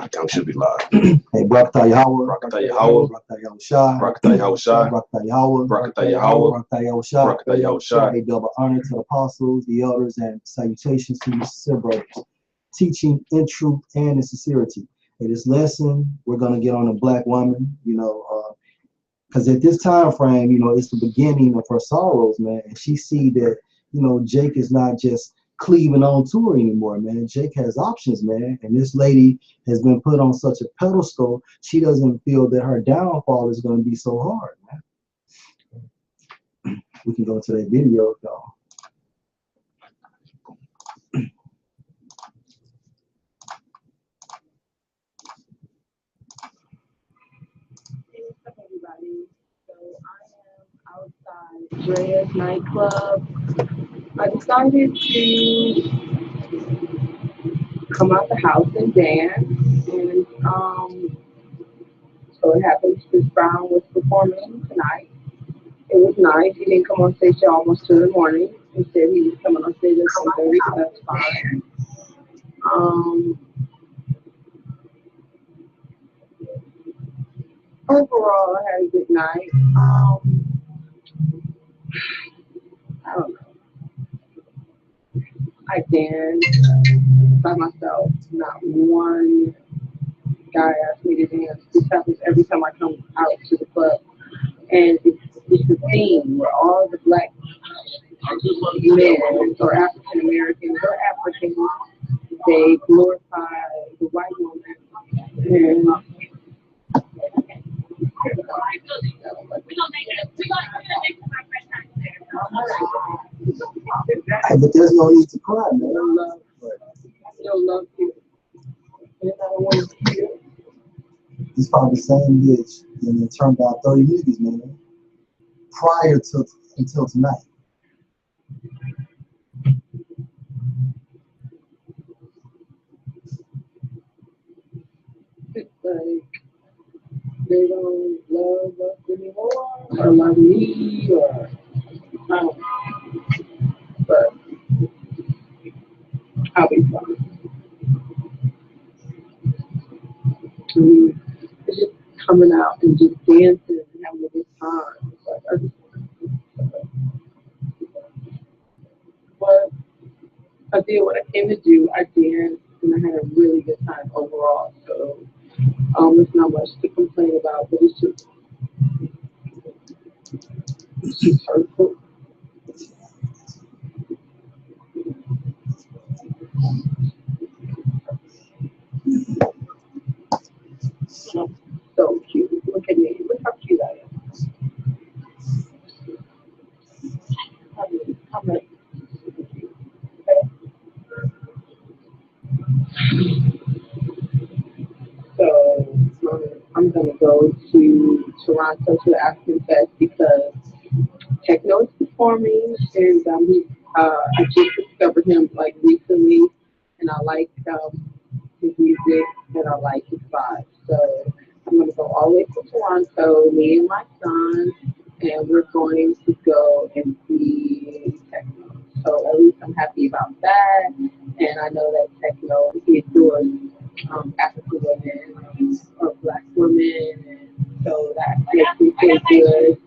Account should be live. Hey, Brakata Yahweh. Brakata Yahweh. Brakata Yahushua. Brakata Yahushua. Brakata Yahweh. Brakata Yahweh. Brakata Yahushua. Brakata Yahushua. A double honor to the apostles, the elders, and salutations to you, sister brothers. Teaching in truth and in sincerity. In this lesson, we're going to get on a black woman, because at this time frame, it's the beginning of her sorrows, man. And she see that, Jake is not just cleaving on to her anymore, man. Jake has options, man. And this lady has been put on such a pedestal, she doesn't feel that her downfall is going to be so hard, man. We can go to that video, though. Drea's nightclub. I decided to come out the house and dance, and so it happens Chris Brown was performing tonight. It was nice. He didn't come on stage till almost 2 in the morning. He said he was coming on stage at 7:30, so that's fine. Overall, I had a good night. I don't know. I danced by myself. Not one guy asked me to dance. This happens every time I come out to the club. And it's a theme where all the black men or African Americans or Africans, they glorify the white woman. And but there's no need to cry, man. Still love you. And I don't want to hear. He's probably the same bitch, and it turned out 30 niggas, man. Prior to until tonight. It's like they don't love us anymore, or love me, or I don't know. But I'll be fine. It's just coming out and just dancing and having a good time. Like, but I did what I came to do. I danced and I had a really good time overall. So there's not much to complain about, but it's just hurtful. So cute. Look at me. Look how cute I am. I'm like, so I'm gonna go to Toronto to the African Fest because Techno is performing, and I just discovered him like recently, and I like his music and I like his vibe. So I'm gonna go all the way to Toronto, me and my son, and we're going to go and see Techno. So at least I'm happy about that, and I know that Techno he adores African women or Black women, and so that makes me feel good.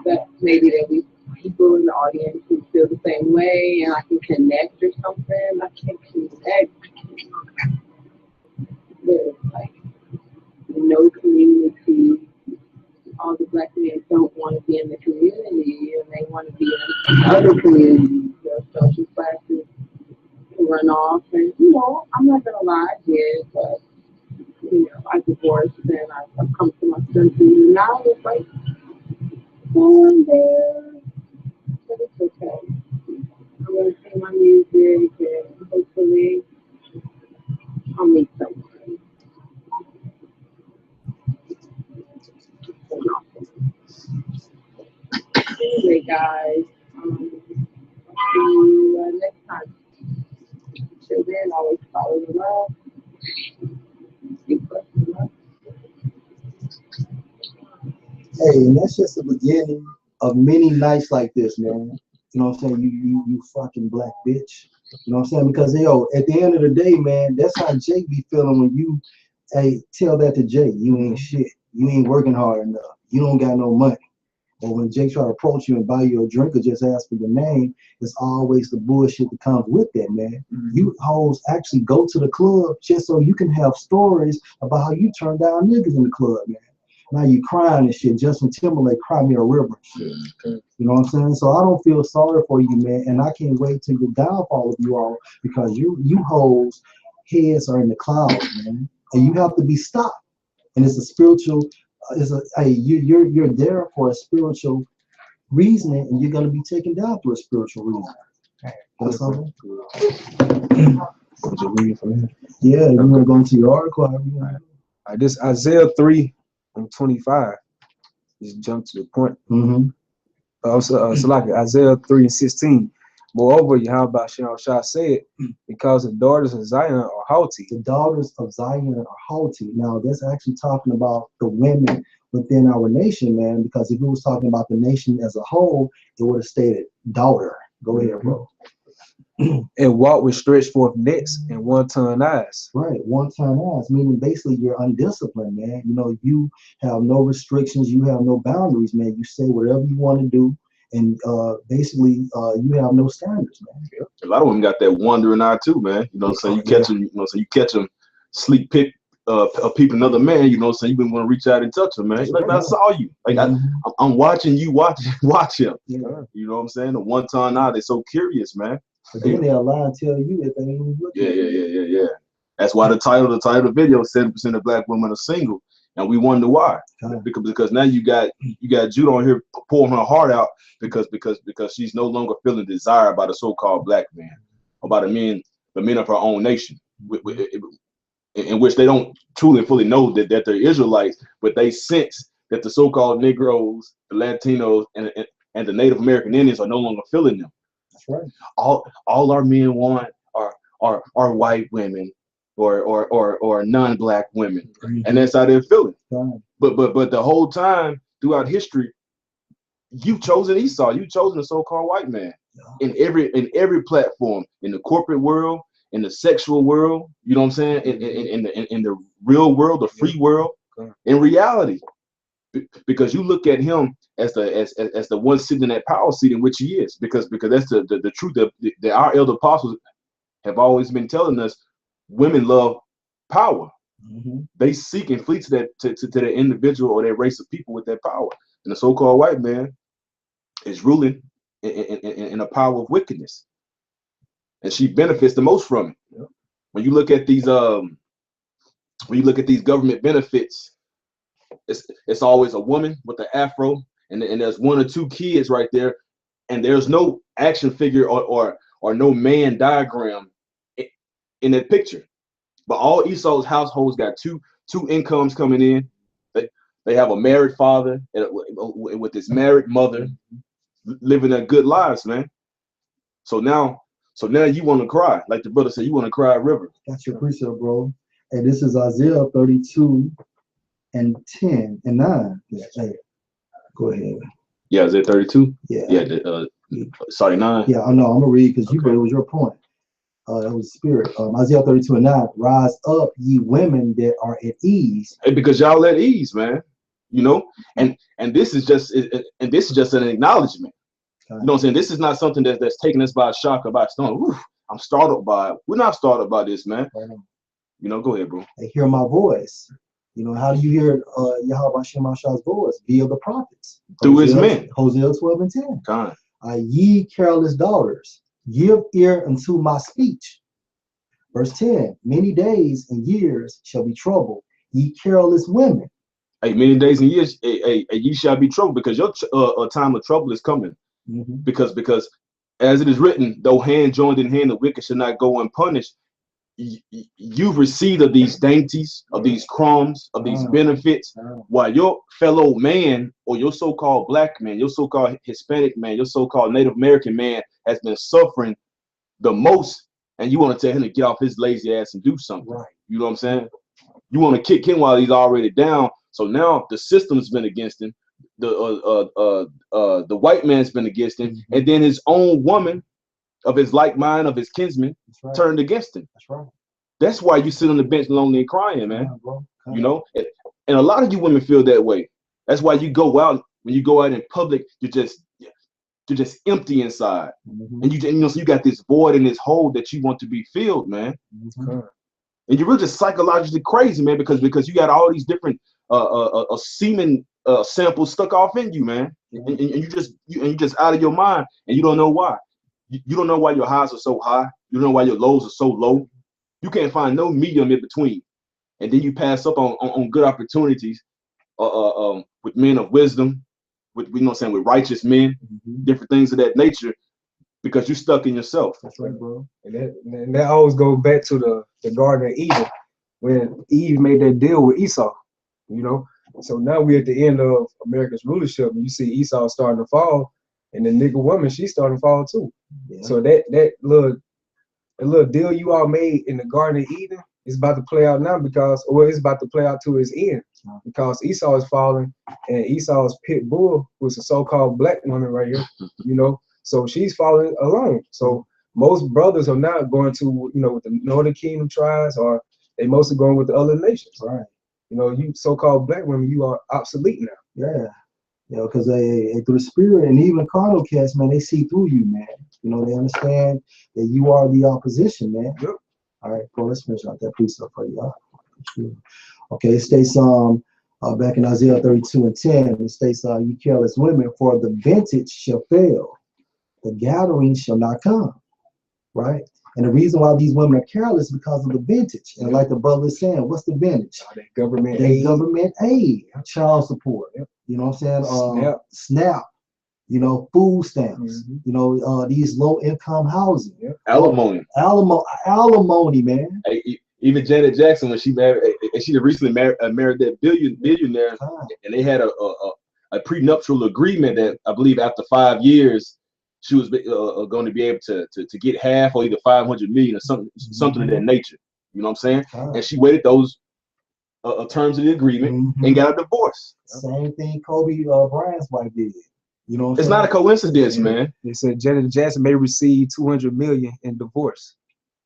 That maybe there'll be people in the audience who feel the same way, and I can connect or something. I can connect with like no community. All the Black men don't want to be in the community, and they want to be in other communities. Their social classes run off, and I'm not gonna lie, I did, but I divorced and I've come to my senses. Now it's like going there, but it's okay. I'm gonna sing my music and hopefully I'll meet someone. Anyway, guys, see you next time. Till then, always follow the love. Speak blessed love. Hey, and that's just the beginning of many nights like this, man. You know what I'm saying? You fucking black bitch. You know what I'm saying? Because yo, at the end of the day, man, that's how Jake be feeling when you tell that to Jake. You ain't shit. You ain't working hard enough. You don't got no money. Or when Jake try to approach you and buy you a drink or just ask for your name, it's always the bullshit that comes with that, man. You hoes actually go to the club just so you can have stories about how you turn down niggas in the club, man. Now you crying and shit. Justin Timberlake, Cry Me a River. You know what I'm saying? So I don't feel sorry for you, man. And I can't wait to get downfall of you all because you hoes heads are in the clouds, man. And you have to be stopped. And it's a spiritual, you're there for a spiritual reasoning, and you're gonna be taken down through a spiritual reason. That's something. Yeah, you wanna go into your article? This Isaiah 3:25. Just jump to the point. So like Isaiah 3:16. Moreover, Yahweh Shah said, because the daughters of Zion are haughty. The daughters of Zion are haughty. Now, that's actually talking about the women within our nation, man, because if it was talking about the nation as a whole, it would have stated daughter. Go ahead, bro. And walk with stretched forth necks and one-tongued eyes. Right, one-tongued eyes, meaning basically you're undisciplined, man. You know, you have no restrictions, you have no boundaries, man. You say whatever you want to do. And basically, you have no standards, man. Yeah. A lot of them got that wandering eye too, man. You know what I'm saying? You catch them, you know, so you catch them sleep peeping another man. You know what I'm saying? You been want to reach out and touch him, man. Like, I saw you. Like I'm watching you. Watch him. Yeah. You know what I'm saying? The one-time eye, they're so curious, man. But then they'll lie and tell you that they ain't even looking. Yeah. That's why the title of the video, 70% of black women are single. And we wonder why. Because now you got Judah on here pouring her heart out because she's no longer feeling desired by the so-called black man or by the men of her own nation, in which they don't truly and fully know that they're Israelites, but they sense that the so-called Negroes, the Latinos, and the Native American Indians are no longer feeling them. That's right. All our men want are white women or non-black women, and that's how they're feeling. But the whole time throughout history, you've chosen Esau. You've chosen the so-called white man in every platform, in the corporate world, in the sexual world. You know what I'm saying? In the real world, the free world, in reality, because you look at him as the one sitting in that power seat in which he is, because that's the truth that our elder apostles have always been telling us. Women love power. They seek and flee to that individual or that race of people with that power. And the so-called white man is ruling in a power of wickedness, and she benefits the most from it. When you look at these government benefits, it's always a woman with the afro, and there's one or two kids right there, and there's no action figure or no man diagram in that picture. But all Esau's households got two incomes coming in. They have a married father with his married mother, living their good lives, man. So now you want to cry, like the brother said. You want to cry a river. That's your precept, bro. And this is Isaiah 32:10-9. Yeah, hey, go ahead. Yeah, is it 32? Yeah. Sorry, 9. Yeah, I know. I'm gonna read because it was your point. That was spirit. Isaiah 32:9. Rise up, ye women that are at ease. Hey, because y'all at ease, man. You know, and this is just an acknowledgement. You know what I'm saying? This is not something that's taking us by shock or by stone. Oof, I'm startled by it. We're not startled by this, man. You know, go ahead, bro. They hear my voice. You know, how do you hear Yahweh Shemashah's voice? Via the prophets. Through his men. Hosea 12:10. God. Ye careless daughters, give ear unto my speech. Verse 10, many days and years shall be troubled, ye careless women. Hey, many days and years, ye shall be troubled, because your time of trouble is coming. Because as it is written, though hand joined in hand, the wicked shall not go unpunished. You've received of these dainties, of these crumbs, of these benefits, while your fellow man, or your so-called black man, your so-called Hispanic man, your so-called Native American man has been suffering the most, and you want to tell him to get off his lazy ass and do something. You know what I'm saying? You want to kick him while he's already down. So now the system's been against him. The white man's been against him, and then his own woman of his like mind, of his kinsmen, right. turned against him. That's right. That's why you sit on the bench lonely and crying, man. Yeah, bro. You know, and a lot of you women feel that way. That's why you go out, when you go out in public, you're just empty inside, and you know, so you got this void and this hole that you want to be filled, man. And you're really just psychologically crazy, man, because you got all these different semen samples stuck off in you, man, and you just out of your mind, and you don't know why. You don't know why your highs are so high. You don't know why your lows are so low. You can't find no medium in between, and then you pass up on good opportunities, with men of wisdom, with, you know what I'm saying, with righteous men, different things of that nature, because you're stuck in yourself. That's right, bro. And that always goes back to the Garden of Eden, when Eve made that deal with Esau, you know. So now we're at the end of America's rulership, and you see Esau starting to fall, and the nigga woman, she's starting to fall too. Yeah. So that little deal you all made in the Garden of Eden is about to play out now, because, or it's about to play out to its end, because Esau is falling, and Esau's pit bull was a so-called black woman right here, you know. So she's falling alone. So most brothers are not going to, you know, with the Northern Kingdom tribes, or they mostly going with the other nations. Right. You know, you so-called black women, you are obsolete now. Yeah. You know, because they through the spirit, and even carnal cats, man, they see through you, man. You know, they understand that you are the opposition, man. Yep. All right, bro, let's finish out that precept for you. Okay, it states back in Isaiah 32:10, it states, you careless women, for the vintage shall fail, the gathering shall not come. Right? And the reason why these women are careless is because of the vintage. And like the brother is saying, what's the vintage? Government aid. Government aid, child support. Yep. You know what I'm saying? SNAP. You know, food stamps. You know, these low income housing. Yep. Alimony. Alimony, man. Hey, even Janet Jackson, when she married, she recently married that billionaire, and they had a prenuptial agreement that I believe after 5 years she was going to be able to get half, or either 500 million or something of that nature. You know what I'm saying? And she waited those terms of the agreement and got a divorce. Same thing Kobe Bryant's wife did. You know what I'm saying? It's not a coincidence, man. They said Janet Jackson may receive 200 million in divorce.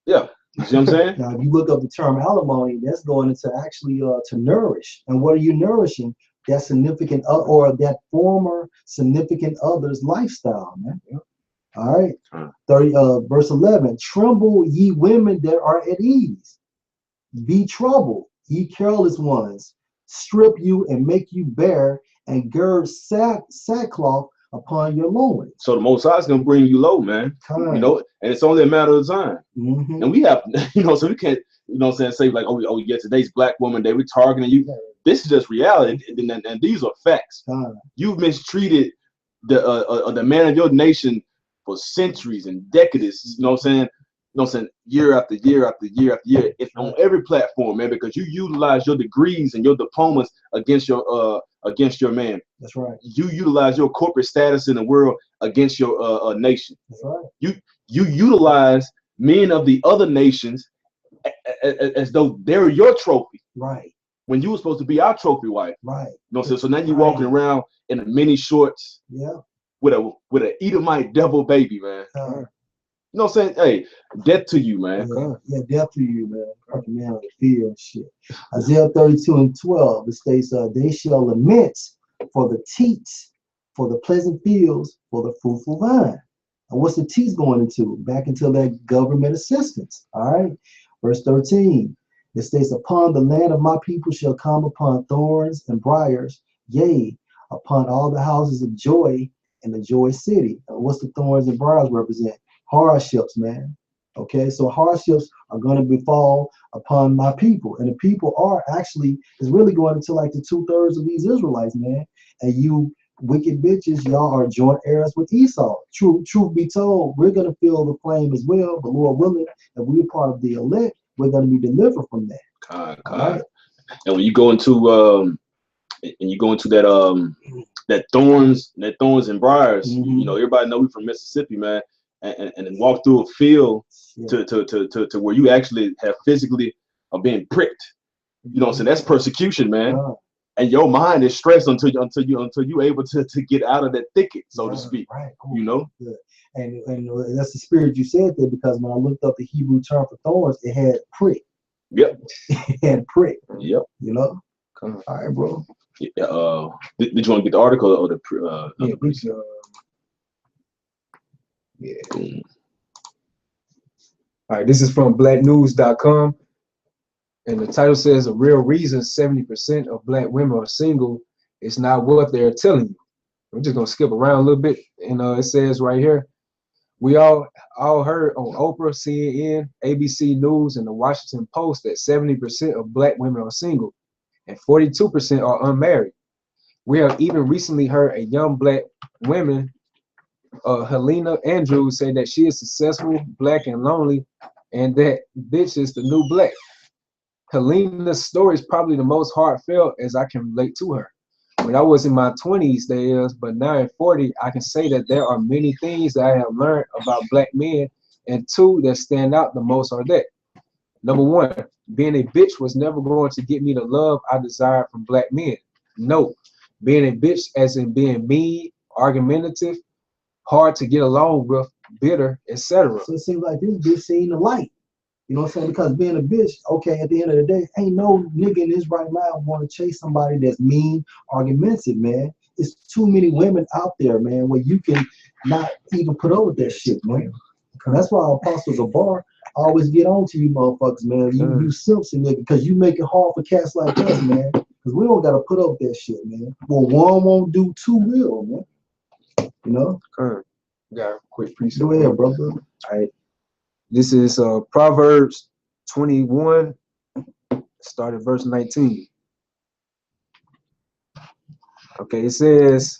Yeah. You see what I'm saying? Now, if you look up the term alimony, that's going into actually to nourish. And what are you nourishing? That significant or that former significant other's lifestyle, man. All right. 30 verse 11. Tremble, ye women that are at ease. Be troubled, ye careless ones. Strip you and make you bare, and gird sackcloth upon your loins. So the Most High is gonna bring you low, man. You know, and it's only a matter of time. And we have, you know, so we can't, you know what I'm saying, say like, oh yeah, today's black woman, they were targeting you. This is just reality, and these are facts. You've mistreated the man of your nation for centuries and decades. You know what I'm saying? You know what I'm saying? Year after year after year after year. It's on every platform, man, because you utilize your degrees and your diplomas against your man. That's right. You utilize your corporate status in the world against your nation. That's right. You utilize men of the other nations as though they're your trophy. Right. When you were supposed to be our trophy wife. Right. You know, so now you're walking around in mini shorts. Yeah. With an Edomite devil baby, man. You know what I'm saying? Hey, death to you, man. Yeah, death to you, man. Like a man on the field and shit. Isaiah 32:12, it states, they shall lament for the teats, for the pleasant fields, for the fruitful vine. And what's the teats going into? Back into that government assistance. All right. Verse 13, it states, upon the land of my people shall come upon thorns and briars, yea, upon all the houses of joy in the joy city. What's the thorns and briars represent? Hardships, man. Okay, so hardships are going to befall upon my people, and the people are actually is really going into like the 2/3 of these Israelites, man. And you wicked bitches, y'all are joint heirs with Esau. Truth be told, we're going to feel the flame as well, but Lord willing, if we're part of the elect, we're going to be delivered from that. Right? And when you go into that thorns and briars, you know, everybody know we from Mississippi, man. And then walk through a field to where you actually have physically are being pricked. You know, so that's persecution, man. And your mind is stressed until you able to get out of that thicket, so to speak. Right, cool. You know. And that's the spirit you said there, because when I looked up the Hebrew term for thorns, it had prick. Yep. It had prick. Yep. You know. All right, bro. Did you want to get the article or the yeah. All right, this is from blacknews.com, and the title says a real reason 70% of black women are single is not what they're telling you. I'm just gonna skip around a little bit, and it says right here, we all heard on Oprah, CNN, ABC News, and the Washington Post that 70% of black women are single and 42% are unmarried. We have even recently heard a young black woman, Helena Andrews, say that she is successful, black, and lonely, and that bitch is the new black. Helena's story is probably the most heartfelt as I can relate to her. When I was in my 20s, but now at 40, I can say that there are many things that I have learned about black men, and two that stand out the most are that. Number one, being a bitch was never going to get me the love I desired from black men. No, being a bitch as in being mean, argumentative, hard to get along with, bitter, etc. So it seems like this bitch seen the light. You know what I'm saying? Because being a bitch, okay, at the end of the day, ain't no nigga in this right now want to chase somebody that's mean, argumentative, man. It's too many women out there, man, where you can not even put up with that shit, man. And that's why Apostles of Bar always get on to you motherfuckers, man. You Simpson, nigga, because you make it hard for cats like us, man. Because we don't got to put up with that shit, man. Well, one won't do, two will, man. You know? Got a quick piece. Go ahead, brother. All right. This is Proverbs 21, start at verse 19. Okay, it says,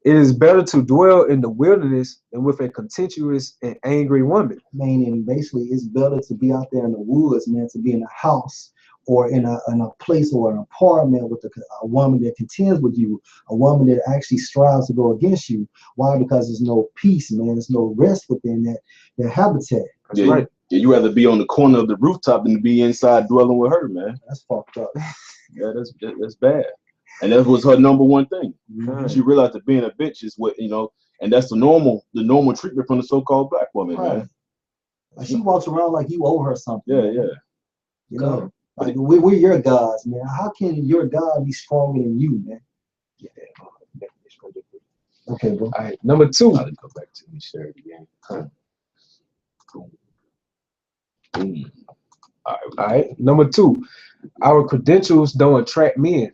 it is better to dwell in the wilderness than with a contentious and angry woman. Meaning, basically, it's better to be out there in the woods, man, to be in a house or in a place or an apartment with a woman that contends with you, a woman that actually strives to go against you. Why? Because there's no peace, man. There's no rest within that habitat. That's right. Yeah, you rather be on the corner of the rooftop than to be inside dwelling with her, man. That's fucked up. Yeah, that's bad. And that was her number one thing. Mm-hmm. She realized that being a bitch is what, you know, and that's the normal treatment from the so-called black woman, right, man. Like she walks around like you owe her something. Yeah, man. yeah. You know, like we're your gods, man. How can your God be stronger than you, man? Yeah. Okay, bro. All right, number two. I'll go back to me, share it again. Cool. All right, number two. Our credentials don't attract men.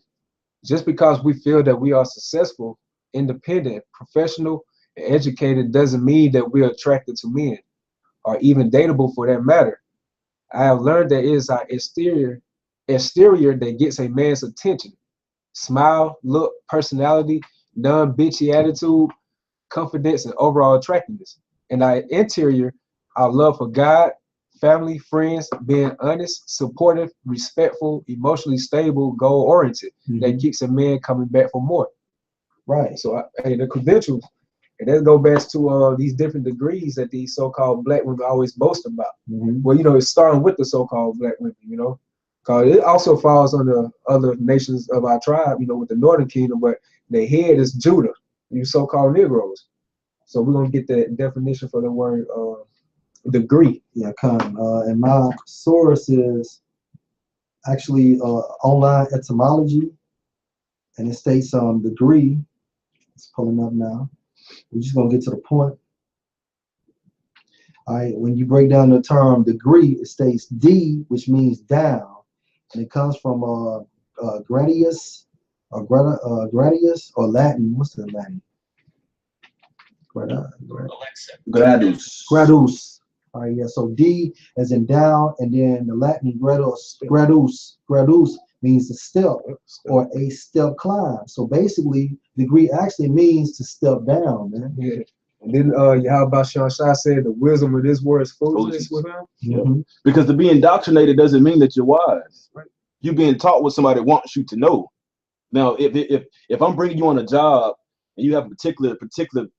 Just because we feel that we are successful, independent, professional, and educated doesn't mean that we are attracted to men, or even dateable for that matter. I have learned that it is our exterior that gets a man's attention. Smile, look, personality, non-bitchy attitude, confidence, and overall attractiveness. And our interior, our love for God, family, friends, being honest, supportive, respectful, emotionally stable, goal-oriented, that keeps a man coming back for more. Right. So, hey, the credentials, and that goes back to these different degrees that these so-called black women always boast about. Well, you know, it's starting with the so-called black women, you know, because it also falls under other nations of our tribe, you know, with the Northern Kingdom, but the head is Judah, you so-called Negroes. So we're going to get the definition for the word degree. Yeah, and my source is actually online etymology, and it states degree. It's pulling up now. We're just gonna get to the point. All right, when you break down the term degree, it states D, which means down, and it comes from gradius or gradius or Latin. What's the Latin? Gradus. Gradus. All right, yeah. So D as in down, and then the Latin gradus means a step or a step climb. So basically, degree actually means to step down, man. Yeah. And then Yahweh Shai said the wisdom of this word is foolishness with him. Yeah. Because to be indoctrinated doesn't mean that you're wise. Right. You're being taught what somebody wants you to know. Now, if I'm bringing you on a job and you have a particular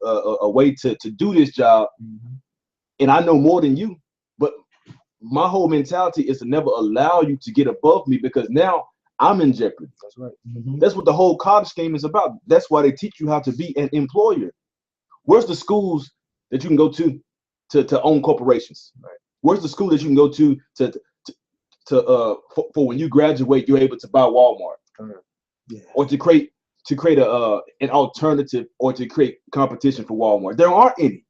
a way to do this job, and I know more than you, but my whole mentality is to never allow you to get above me, because now I'm in jeopardy. That's right. That's what the whole college game is about. That's why they teach you how to be an employer. Where's the schools that you can go to own corporations? Right. Where's the school that you can go to for when you graduate, you're able to buy Walmart, or to create an alternative, or to create competition for Walmart? There aren't any,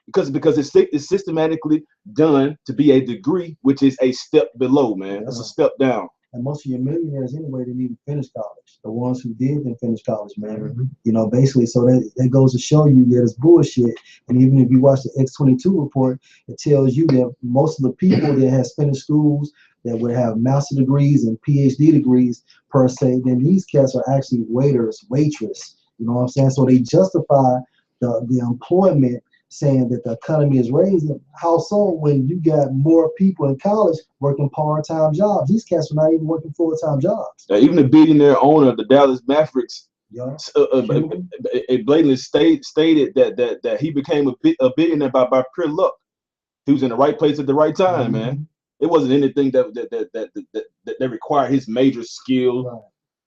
because it's systematically done to be a degree, which is a step below, man. That's a step down. And most of your millionaires anyway didn't even finish college. The ones who didn't finish college, man. You know, basically, so that goes to show you that it's bullshit. And even if you watch the X-22 report, it tells you that most of the people that have finished schools that would have master degrees and PhD degrees per se, then these cats are actually waiters, waitress. You know what I'm saying? So they justify the employment, saying that the economy is raising. How so when you got more people in college working part-time jobs? These cats are not even working full-time jobs. Even the billionaire owner of the Dallas Mavericks, blatantly stated that he became a billionaire by pure luck. He was in the right place at the right time, man. It wasn't anything that required his major skill. Right.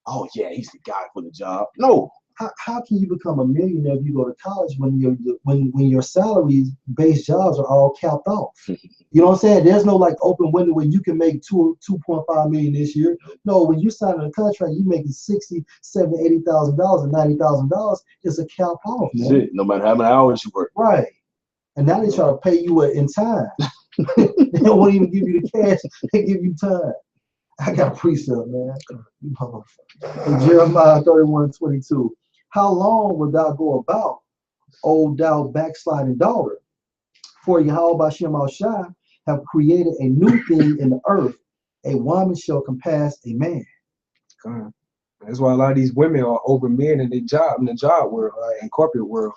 Oh yeah, he's the guy for the job. No. How can you become a millionaire if you go to college when your salary-based jobs are all capped off? You know what I'm saying? There's no like open window where you can make $2.5 million this year. No, when you sign a contract, you making $60,000, $70,000, $80,000, and $90,000. It's a cap off, man. Shit, no matter how many hours you work. Right. And now they try to pay you in time. They don't want to even give you the cash. They give you time. I got a precept, man. In Jeremiah 31:22. How long will thou go about, O thou backsliding daughter? For Yahweh Bashem Al-Shai have created a new thing in the earth. A woman shall compass a man. That's why a lot of these women are over men in the job world, right? In corporate world.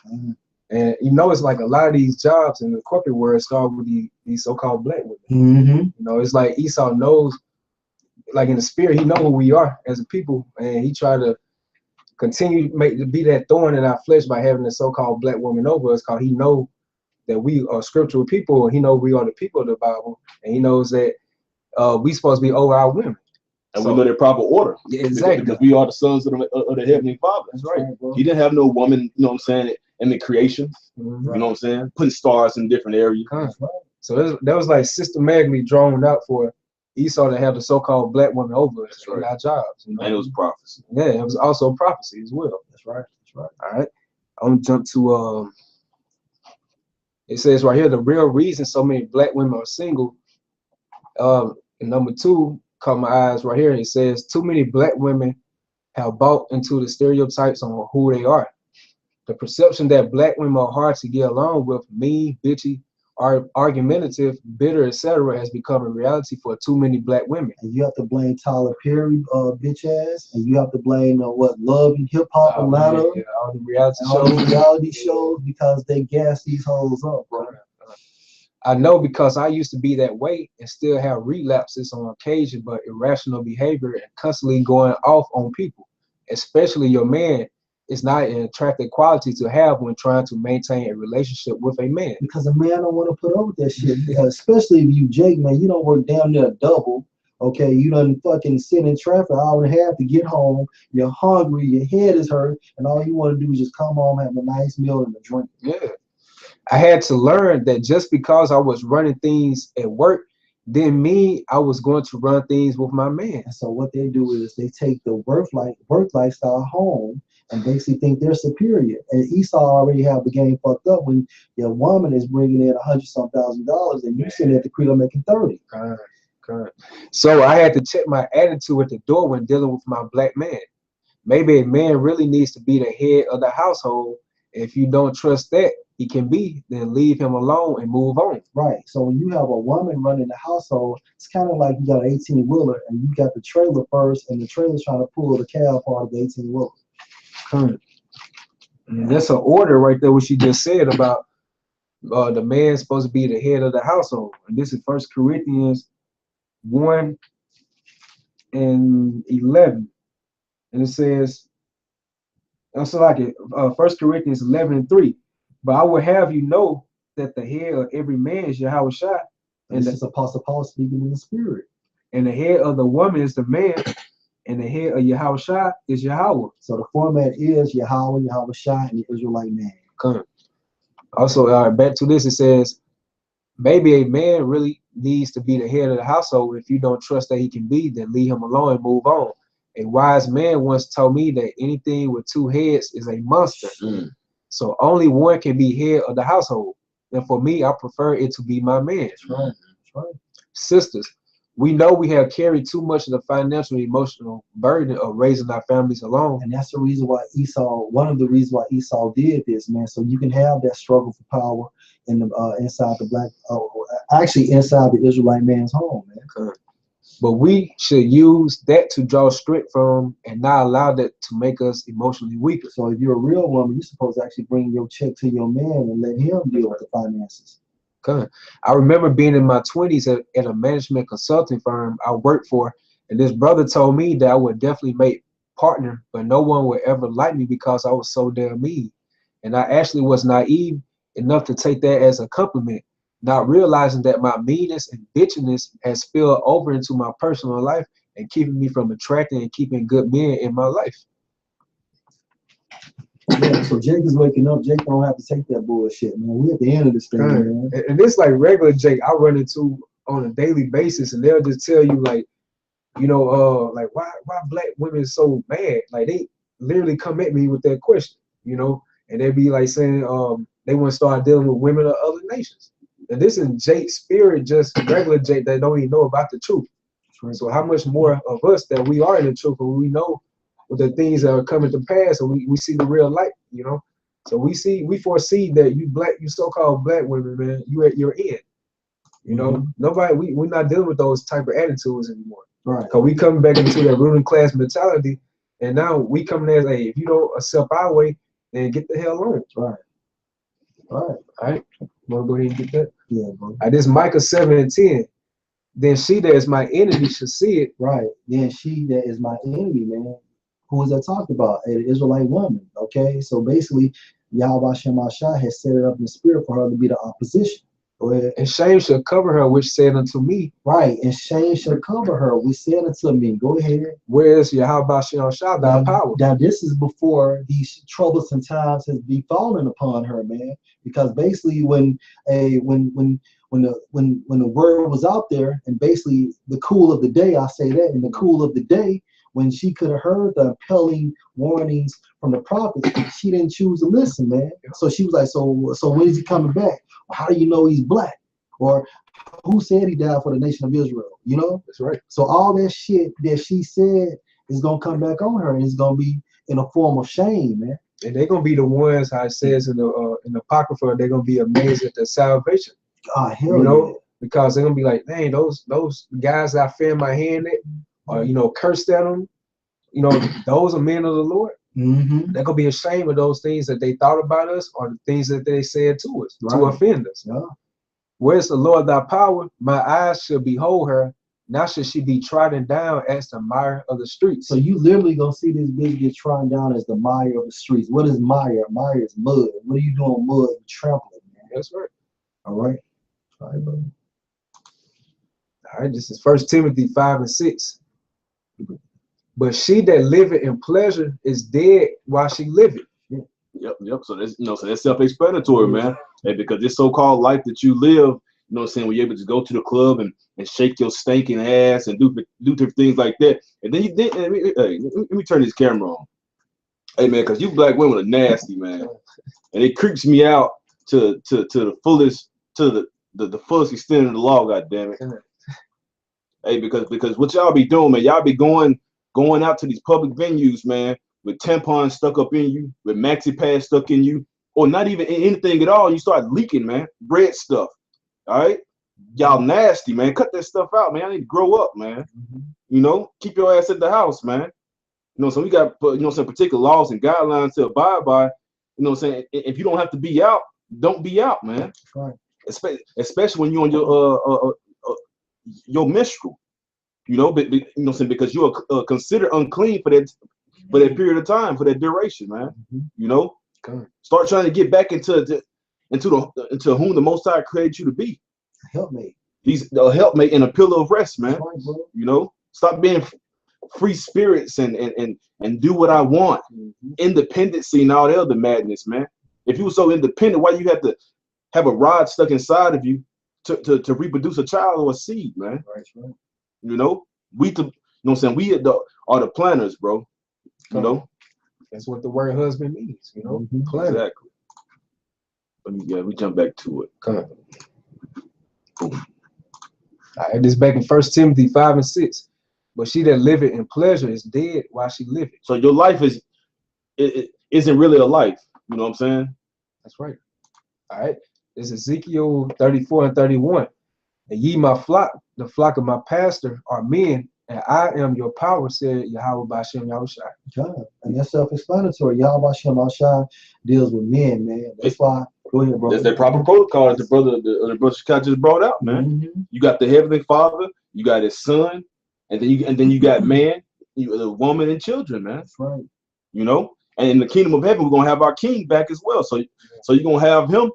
And you know, it's like a lot of these jobs in the corporate world start with these so-called black women. You know, it's like Esau knows, like in the spirit, he knows who we are as a people, and he tried to continue to be that thorn in our flesh by having the so-called black woman over us, because he knows that we are scriptural people, and he knows we are the people of the Bible, and he knows that we supposed to be over our women. And we know their proper order. Yeah, exactly. Because we are the sons of the Heavenly Father. That's right. He didn't have no woman, you know what I'm saying, in the creation. You know what I'm saying? Putting stars in different areas. So that was like systematically drawn out for Esau to have the so-called black woman over us in our jobs. You know? And it was prophecy. Yeah, it was also prophecy as well. That's right. That's right. All right. I'm gonna jump to it says right here, the real reason so many black women are single. And number 2 caught my eyes right here. It says too many black women have bought into the stereotypes on who they are. The perception that black women are hard to get along with, mean, bitchy, argumentative, bitter, etc., has become a reality for too many black women. And you have to blame Tyler Perry, bitch ass, and you have to blame Love and Hip Hop, Atlanta, all the reality shows, because they gas these hoes up, bro. I know, because I used to be that way and still have relapses on occasion, but irrational behavior and constantly going off on people, especially your man, is not an attractive quality to have when trying to maintain a relationship with a man. Because a man don't want to put up with that shit. Especially if you Jake, man, you don't work down there double. Okay, you done fucking sit in traffic an hour and a half to get home. You're hungry, your head is hurt, and all you want to do is just come home, have a nice meal and a drink. Yeah. I had to learn that just because I was running things at work didn't mean I was going to run things with my man. And so what they do is they take the work lifestyle home and basically think they're superior. And Esau already have the game fucked up when your woman is bringing in $100,000 and you sitting at the crib making 30. Correct. So I had to check my attitude at the door when dealing with my black man. Maybe a man really needs to be the head of the household. If you don't trust that he can be, then leave him alone and move on. Right. So when you have a woman running the household, it's kind of like you got an 18-wheeler and you got the trailer first, and the trailer's trying to pull the cab part of the 18-wheeler. And that's an order right there, what she just said about the man's supposed to be the head of the household. And this is 1 Corinthians 1:11. And it says, also like it, 1 Corinthians 11:3. But I will have you know that the head of every man is Yahweh Shai. And this is Apostle Paul speaking in the spirit. And the head of the woman is the man, and the head of Yahweh Shai is Yahweh. So the format is Yahweh Shai, and the Israelite man. Also, back to this, it says, maybe a man really needs to be the head of the household. If you don't trust that he can be, then leave him alone and move on. A wise man once told me that anything with two heads is a monster. So only one can be head of the household. And for me, I prefer it to be my man. That's right. That's right. Sisters, we know we have carried too much of the financial and emotional burden of raising our families alone. And that's the reason why Esau, one of the reasons why Esau did this, man. So you can have that struggle for power in the inside the black, actually inside the Israelite man's home, man. But we should use that to draw strength from and not allow that to make us emotionally weaker. So if you're a real woman, you're supposed to actually bring your check to your man and let him deal with the finances. I remember being in my 20s at a management consulting firm I worked for, and this brother told me that I would definitely make partner, but no one would ever like me because I was so damn mean. And I actually was naive enough to take that as a compliment, not realizing that my meanness and bitchiness has spilled over into my personal life and keeping me from attracting and keeping good men in my life. Yeah, so Jake is waking up. Jake don't have to take that bullshit, man. We at the end of this thing, man. And it's like regular Jake I run into on a daily basis, and they'll just tell you like, you know, like why black women so mad? Like they literally come at me with that question, you know, and they be like saying they want to start dealing with women of other nations. And this is Jake's spirit, just regular Jake that don't even know about the truth. Right. So how much more of us that we are in the truth, and we know the things that are coming to pass, and we see the real light, you know. So we foresee that you so-called black women, man, you're in. You know, nobody we're not dealing with those type of attitudes anymore. Right. Because we coming back into that ruling class mentality, and now we coming as if you don't accept our way, then get the hell on. Right. All right. Wanna go ahead and get that? Yeah, bro. This Micah 7:10. Then she that is my enemy should see it. Right. Then she that is my enemy, man. Who was that talked about? An Israelite woman. Okay. So basically, Yahweh Shem Ashah has set it up in the spirit for her to be the opposition. Go ahead. And shame shall cover her, which said unto me. Right. And shame shall cover her, which said unto me. Go ahead. Where's Yahweh Shem Ashah thy power? Now this is before these troublesome times has befallen upon her, man. Because basically, when the word was out there, and basically the cool of the day, I say that in the cool of the day, when she could have heard the impelling warnings from the prophets, she didn't choose to listen, man. So she was like, so when is he coming back? Or how do you know he's black? Or who said he died for the nation of Israel? You know? That's right. So all that shit that she said is gonna come back on her, and it's gonna be in a form of shame, man. And they're gonna be the ones, how it says in the Apocrypha, they're gonna be amazed at the salvation. Hell, you know, because they're gonna be like, dang, those guys that I fan my hand at, or you know, cursed at them, you know, those are men of the Lord. They're gonna be ashamed of those things that they thought about us, or the things that they said to us, to offend us. Yeah. Where's the Lord thy power? My eyes shall behold her. Now should she be trodden down as the mire of the streets. So you literally gonna see this bitch get trodden down as the mire of the streets. What is mire? Mire is mud. What are you doing mud? You trampling, man. That's right. All right. All right, brother. All right, this is 1 Timothy 5:6. But she that liveth in pleasure is dead while she liveth. Yep. So that's so that's self-explanatory, man. And because this so-called life that you live, you know what I'm saying, where you're able to go to the club and shake your stinking ass and do different things like that. And then let me turn this camera on. Hey man, because you black women are nasty, man. And it creeps me out to the fullest the fullest extent of the law, god damn it. Hey, because what y'all be doing, man, y'all be going out to these public venues, man, with tampons stuck up in you, with maxi pads stuck in you, or not even anything at all. You start leaking, man. Bread stuff. All right, y'all nasty, man. Cut that stuff out, man. I need to grow up, man. You know, keep your ass at the house, man. You know, so we got some particular laws and guidelines to abide by. You know what I'm saying? If you don't have to be out, don't be out, man. Right. Especially when you're on your menstrual. You know, but you know what I'm saying, because you are considered unclean for that period of time, for that duration, man. You know, start trying to get back into whom the Most High created you to be. Helpmate. He's a helpmate and a pillar of rest, man. Right, bro. You know, stop being free spirits and do what I want. Independency and all the other madness, man. If you were so independent, why you had to have a rod stuck inside of you to reproduce a child or a seed, man? Right. You know, you know what I'm saying? We are the planners, bro. You know? That's what the word husband means, you know? Planner. Exactly. But we jump back to it. Come on. Boom. All right, this back in 1 Timothy 5 and 6. But she that liveth in pleasure is dead while she liveth. So your life isn't really a life. You know what I'm saying? That's right. All right. This is Ezekiel 34 and 31. And ye my flock, the flock of my pastor, are men, and I am your power, said Yahweh Bashem Yahushai. God. And that's self-explanatory. Yahweh Bashem Yahushai deals with men, man. That's why. Go ahead, bro. That's the proper protocol that the brother Scott just brought out, man. You got the heavenly Father, you got His Son, and then you got man, the woman, and children, man. That's right. You know, and in the kingdom of heaven, we're gonna have our King back as well. So you're gonna have Him,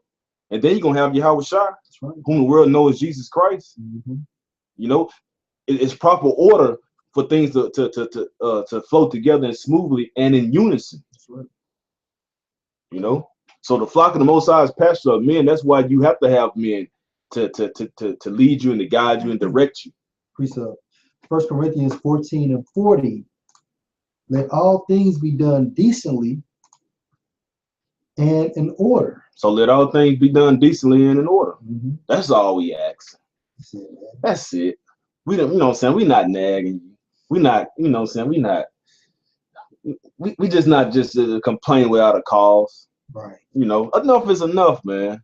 and then you're gonna have Yahweh Shai, whom the world knows Jesus Christ. You know, it's proper order for things to flow together and smoothly and in unison. That's right. You know, so the flock of the Most High is pasture of men. That's why you have to have men to lead you and to guide you and direct you. Precept. 1 Corinthians 14 and 40. Let all things be done decently and in order. So let all things be done decently and in order. That's all we ask. That's it. We don't, you know what I'm saying? We're not nagging you. We're not, you know what I'm saying? We just not just complain without a cause. Right. You know, enough is enough, man.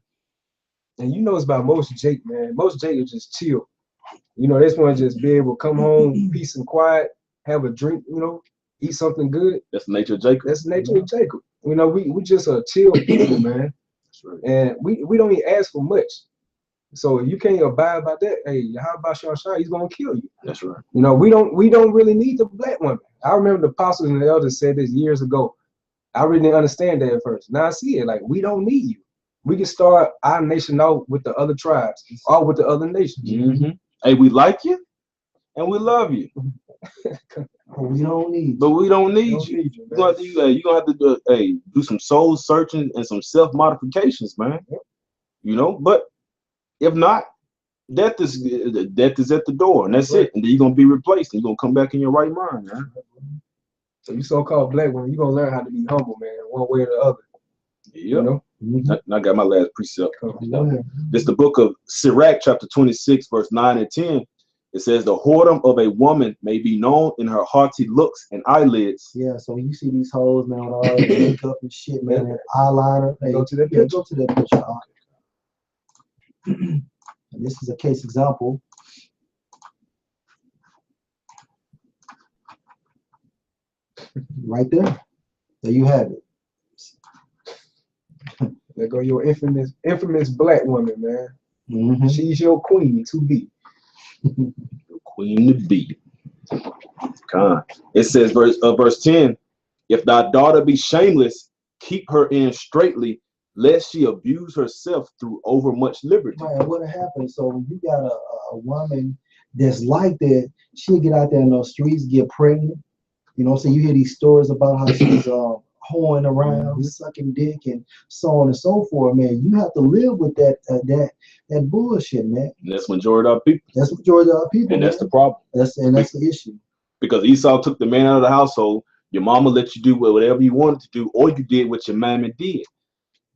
And you know it's about most Jake, man. Most Jake is just chill. You know, they just want to just be able to come home, peace and quiet, have a drink, you know, eat something good. That's the nature of Jacob. That's the nature of Jacob. You know, we just a chill people, man. That's right. And we don't even ask for much. So if you can't abide by that, hey, how about your shine? He's gonna kill you. That's right. You know, we don't really need the black woman. I remember the apostles and the elders said this years ago. I really didn't understand that at first. Now I see it. Like, we don't need you. We can start our nation out with the other tribes or with the other nations. Hey, we like you and we love you. But we don't need you. But we don't need you. You're gonna have to do some soul searching and some self modifications, man. You know, but if not, death is at the door, and that's it. And then you're gonna be replaced, and you're gonna come back in your right mind, man. So you so-called black woman, you're gonna learn how to be humble, man, one way or the other. You know? I got my last precept. This is the book of Sirach, chapter 26, verse 9 and 10. It says, the whoredom of a woman may be known in her haughty looks and eyelids. Yeah, so when you see these hoes, man, with all that makeup and shit, man, and eyeliner. Hey, go to that picture. Go to that picture. And this is a case example. Right there. There you have it. There go your infamous black woman, man. She's your queen to be. Queen to be. It says, verse 10, if thy daughter be shameless, keep her in straitly, lest she abuse herself through overmuch liberty. Right, what happens? So when you got a woman that's like that, she'll get out there in those streets, get pregnant. You know what I'm saying? You hear these stories about how she's hoeing around, sucking dick, and so on and so forth, man. You have to live with that bullshit, man. And that's majority of our people. That's the majority of our people. And man. that's the problem. That's the issue. Because Esau took the man out of the household. Your mama let you do whatever you wanted to do, or you did what your mama did.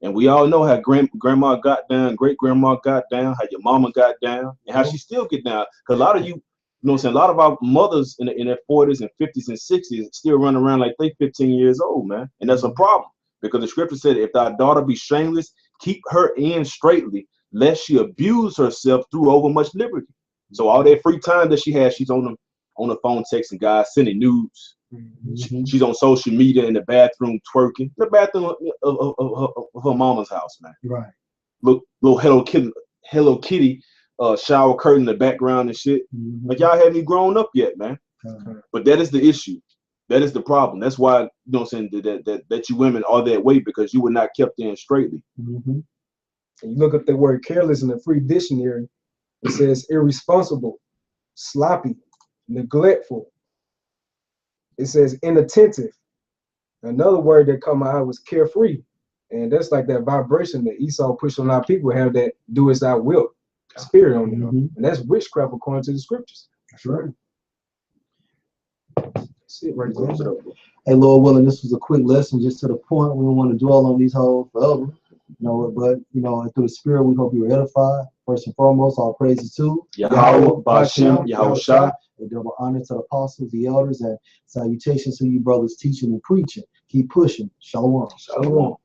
And we all know how grandma got down, great grandma got down, how your mama got down, and how she still get down. Because a lot of you, you know what I'm saying, a lot of our mothers in their 40s and 50s and 60s still running around like they 15 years old, man. And that's a problem. Because the scripture said, if thy daughter be shameless, keep her in straitly, lest she abuse herself through overmuch liberty. So all that free time that she has, she's on the phone texting guys, sending nudes. She's on social media in the bathroom twerking. The bathroom of her mama's house, man. Right. Look, little Hello Kitty shower curtain in the background and shit. Like, y'all haven't even grown up yet, man. But that is the issue. That is the problem. That's why, you know what I'm saying, that you women are that way, because you were not kept in straightly. And you look up the word careless in the free dictionary, it says irresponsible, sloppy, neglectful. It says inattentive. Another word that come out was carefree. And that's like that vibration that Esau pushed on our people, have that do as thou wilt spirit on them. And that's witchcraft according to the scriptures. That's right. That's it right there. Hey, Lord willing, this was a quick lesson, just to the point. We don't want to dwell on these hoes forever. But through the spirit, we hope you were edified. First and foremost, all praises to Yahweh, Bashem, Yahushua. A double honor to the apostles, the elders, and salutations to you brothers teaching and preaching. Keep pushing. Shalom. Shalom.